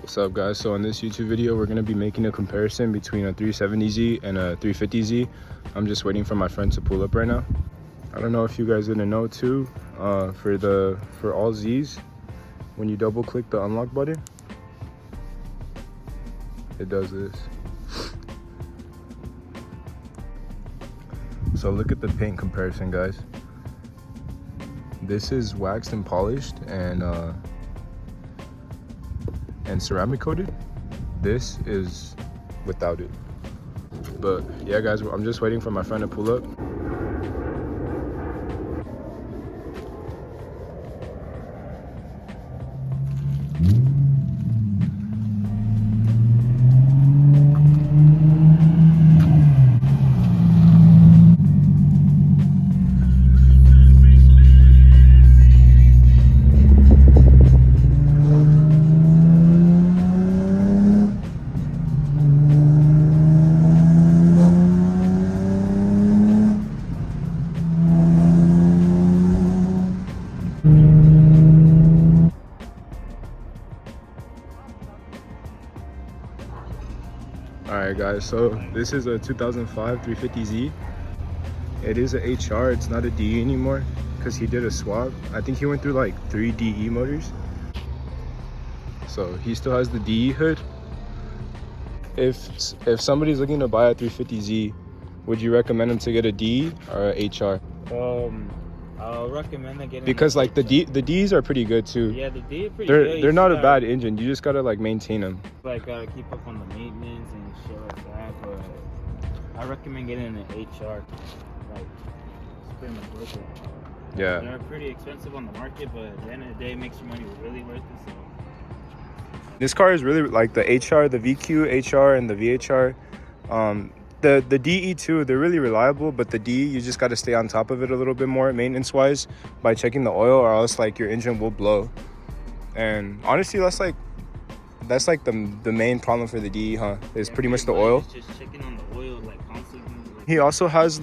What's up, guys? So in this YouTube video we're going to be making a comparison between a 370Z and a 350Z. I'm just waiting for my friend to pull up right now. I don't know if you guys didn't know too, for all Z's, when you double click the unlock button, it does this. So look at the paint comparison, guys. This is waxed and polished and ceramic coated. This is without it. But yeah, guys, I'm just waiting for my friend to pull up. Alright guys, so this is a 2005 350Z. It is a HR, it's not a DE anymore because he did a swap. I think he went through like 3 DE motors. So he still has the DE hood. If somebody's looking to buy a 350Z, would you recommend them to get a DE or a HR? I'll recommend them getting, because like the Ds are pretty good too. Yeah, the D are pretty good. They're not a bad engine. You just gotta like maintain them. Like gotta keep up on the maintenance and shit like that. But I recommend getting an HR. Like it's pretty much worth it. Yeah. They're pretty expensive on the market, but at the end of the day, it makes your money really worth it. So this car is really like the HR, the VQ HR, and the VHR. The DE2, they're really reliable, but the D, you just got to stay on top of it a little bit more maintenance wise by checking the oil, or else like your engine will blow. And honestly, that's like the main problem for the DE, huh? Is pretty much the oil. Just checking on the oil like constantly. He also has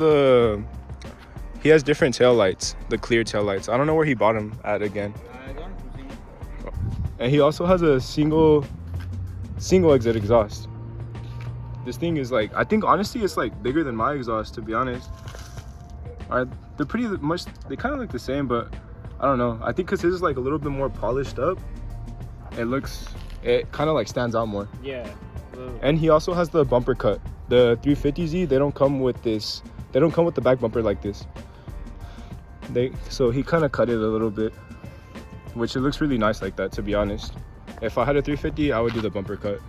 different tail lights, the clear tail lights. I don't know where he bought them at again. I got them from Nissan. And he also has a single exit exhaust. This thing is like, I think honestly it's like bigger than my exhaust, to be honest. They're pretty much, they kind of look the same, but I don't know. I think because his is like a little bit more polished up, it kind of like stands out more. Yeah. And he also has the bumper cut. The 350Z, they don't come with this. They don't come with the back bumper like this. So he kind of cut it a little bit, which it looks really nice like that, to be honest. If I had a 350, I would do the bumper cut.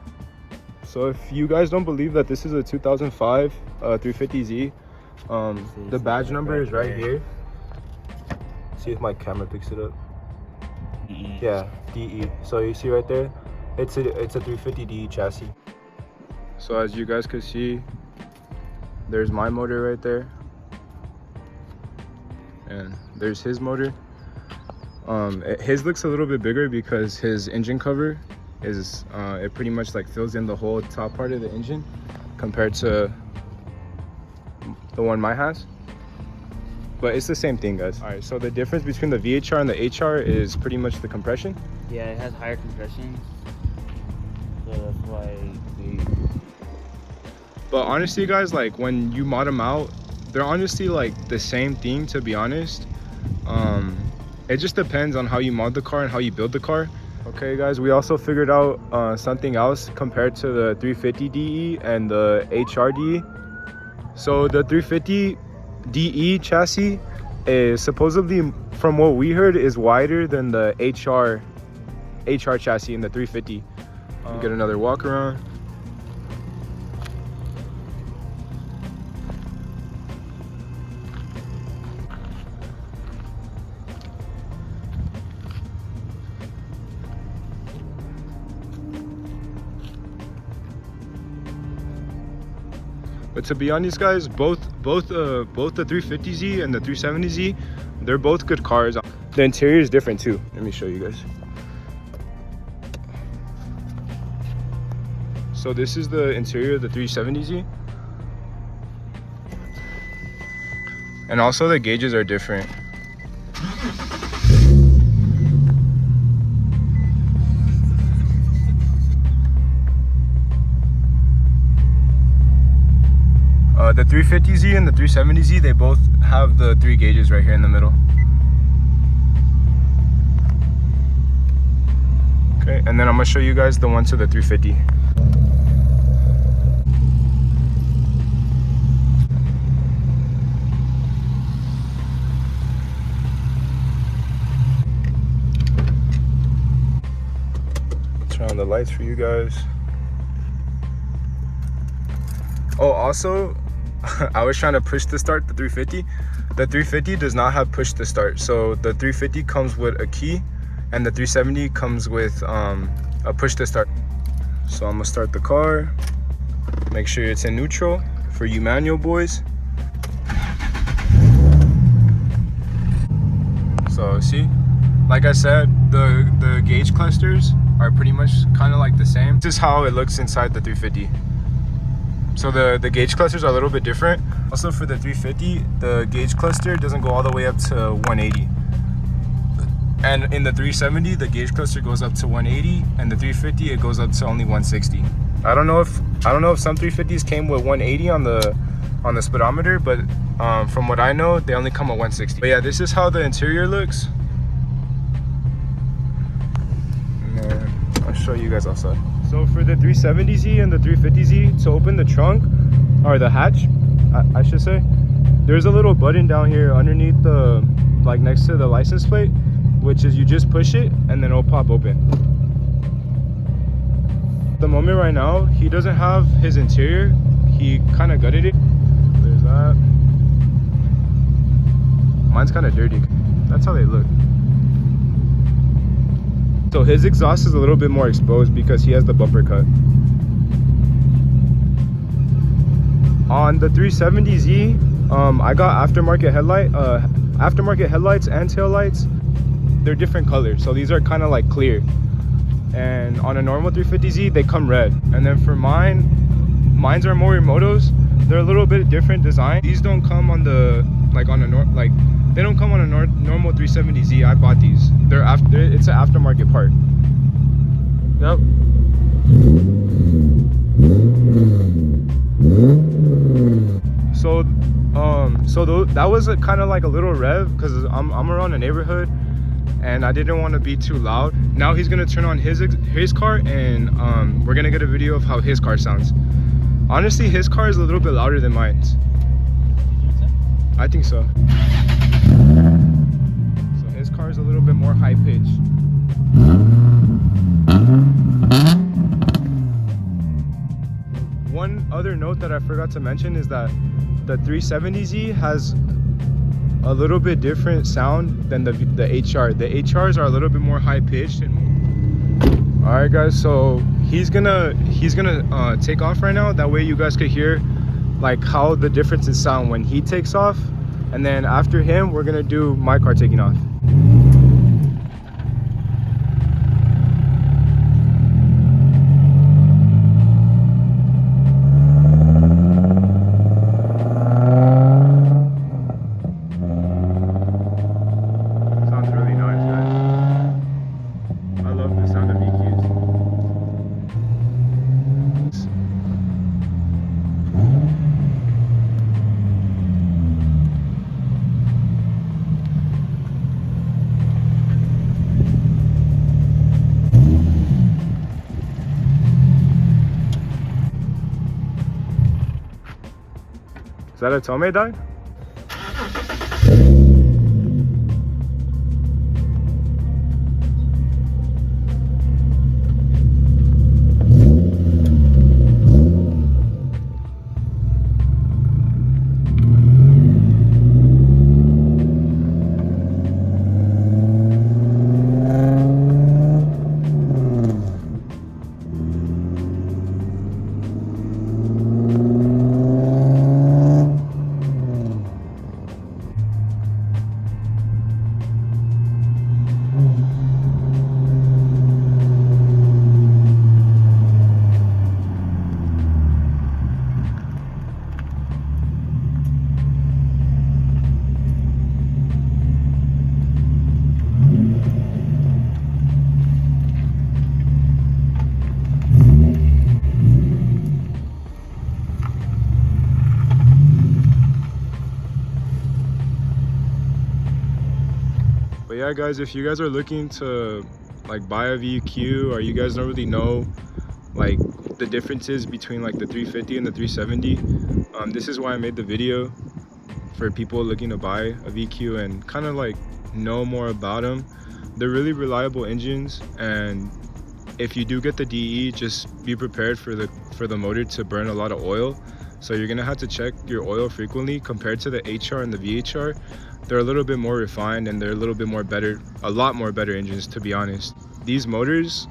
So if you guys don't believe that this is a 2005 350Z, the badge number is right here. See if my camera picks it up. DE. Yeah, DE. So you see right there, it's a 350 DE chassis. So as you guys could see, there's my motor right there, and there's his motor. His looks a little bit bigger because his engine cover is it pretty much like fills in the whole top part of the engine compared to the one mine has, but it's the same thing, guys. All right, so the difference between the VHR and the HR is pretty much the compression. Yeah, it has higher compression, so that's why But honestly, guys, like when you mod them out, they're honestly like the same thing, to be honest. It just depends on how you mod the car and how you build the car. Okay guys, we also figured out something else compared to the 350 DE and the HR DE. So the 350 DE chassis is supposedly, from what we heard, is wider than the HR chassis in the 350. Get another walk around. But to be honest, guys, both the 350Z and the 370Z, they're both good cars. The interior is different too. Let me show you guys. So this is the interior of the 370Z. And also the gauges are different. the 350Z and the 370Z, they both have the 3 gauges right here in the middle. Okay, and then I'm gonna show you guys the one to the 350. Turn on the lights for you guys. Oh, also, I was trying to push to start the 350. The 350 does not have push to start. So the 350 comes with a key, and the 370 comes with a push to start. So I'm gonna start the car. Make sure it's in neutral for you manual boys. So see, like I said, the gauge clusters are pretty much kind of like the same. This is how it looks inside the 350. So the gauge clusters are a little bit different. Also for the 350, the gauge cluster doesn't go all the way up to 180. And in the 370, the gauge cluster goes up to 180, and the 350 it goes up to only 160. I don't know if some 350s came with 180 on the speedometer, but from what I know, they only come at 160. But yeah, this is how the interior looks. And then I'll show you guys outside. So for the 370Z and the 350Z, to open the trunk, or the hatch, I should say, there's a little button down here underneath the, like next to the license plate, which is you just push it and then it'll pop open. At the moment right now, he doesn't have his interior. He kind of gutted it. There's that. Mine's kind of dirty. That's how they look. So his exhaust is a little bit more exposed because he has the bumper cut. On the 370Z, I got aftermarket headlights and tail lights. They're different colors, so these are kind of like clear. And on a normal 350Z, they come red. And then for mine's are Morimotos. They're a little bit different design. These don't come on the they don't come on a normal 370Z. I bought these. It's an aftermarket part. Yep. So that was kind of like a little rev because I'm around a neighborhood and I didn't want to be too loud. Now he's gonna turn on his car and we're gonna get a video of how his car sounds. Honestly, his car is a little bit louder than mine. I think so. So his car is a little bit more high pitched. One other note that I forgot to mention is that the 370Z has a little bit different sound than the HR. The HRs are a little bit more high pitched. All right, guys. So he's gonna take off right now. That way you guys could hear like how the difference in sound when he takes off, and then after him, we're gonna do my car taking off. Is that a Tome dog? yeah guys, if you guys are looking to like buy a VQ, or you guys don't really know like the differences between like the 350 and the 370, this is why I made the video, for people looking to buy a VQ and kind of like know more about them. They're really reliable engines, and if you do get the DE, just be prepared for the motor to burn a lot of oil. So you're gonna have to check your oil frequently. Compared to the HR and the VHR, they're a little bit more refined, and they're a little bit more better, a lot more better engines, to be honest. These motors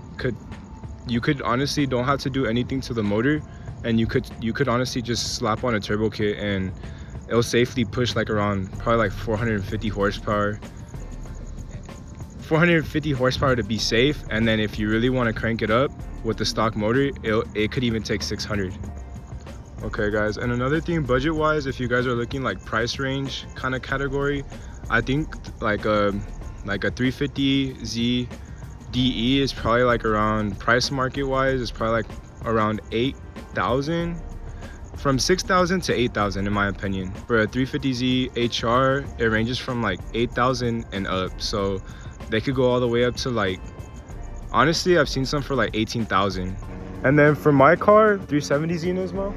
you could honestly don't have to do anything to the motor, and you could honestly just slap on a turbo kit and it'll safely push like around probably like 450 horsepower. 450 horsepower to be safe, and then if you really want to crank it up with the stock motor, it could even take 600. Okay guys, and another thing, budget wise, if you guys are looking like price range kind of category, I think like a 350Z DE is probably like around, price market wise, is probably like around 8,000, from 6,000 to 8,000 in my opinion. For a 350Z HR, it ranges from like 8,000 and up, so they could go all the way up to like, honestly I've seen some for like 18,000. And then for my car, 370Z Nismo,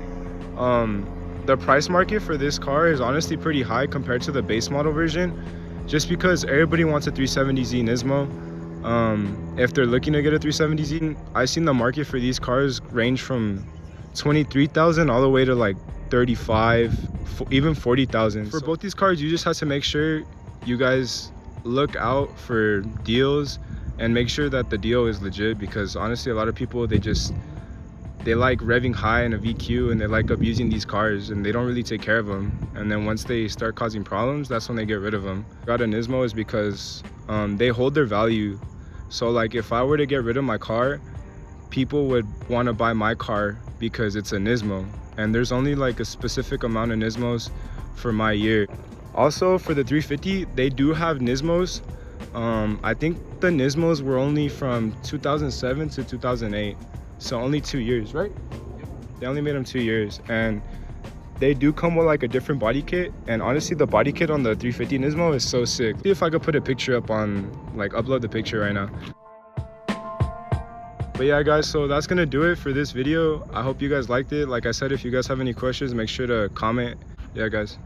the price market for this car is honestly pretty high compared to the base model version, just because everybody wants a 370Z Nismo. If they're looking to get a 370Z, I've seen the market for these cars range from 23,000 all the way to like 35, even 40,000. For both these cars, you just have to make sure you guys look out for deals and make sure that the deal is legit, because honestly a lot of people, they like revving high in a VQ, and they like abusing these cars, and they don't really take care of them, and then once they start causing problems, that's when they get rid of them. Got a Nismo is because they hold their value. So like if I were to get rid of my car, people would want to buy my car because it's a Nismo, and there's only like a specific amount of Nismos for my year. Also for the 350, they do have Nismos. I think the Nismos were only from 2007 to 2008, so only 2 years, right? They only made them 2 years, and they do come with like a different body kit, and honestly the body kit on the 350 Nismo is so sick. See if I could put a picture up on, like upload the picture right now. But yeah guys, so that's gonna do it for this video. I hope you guys liked it. Like I said, if you guys have any questions, make sure to comment. Yeah guys.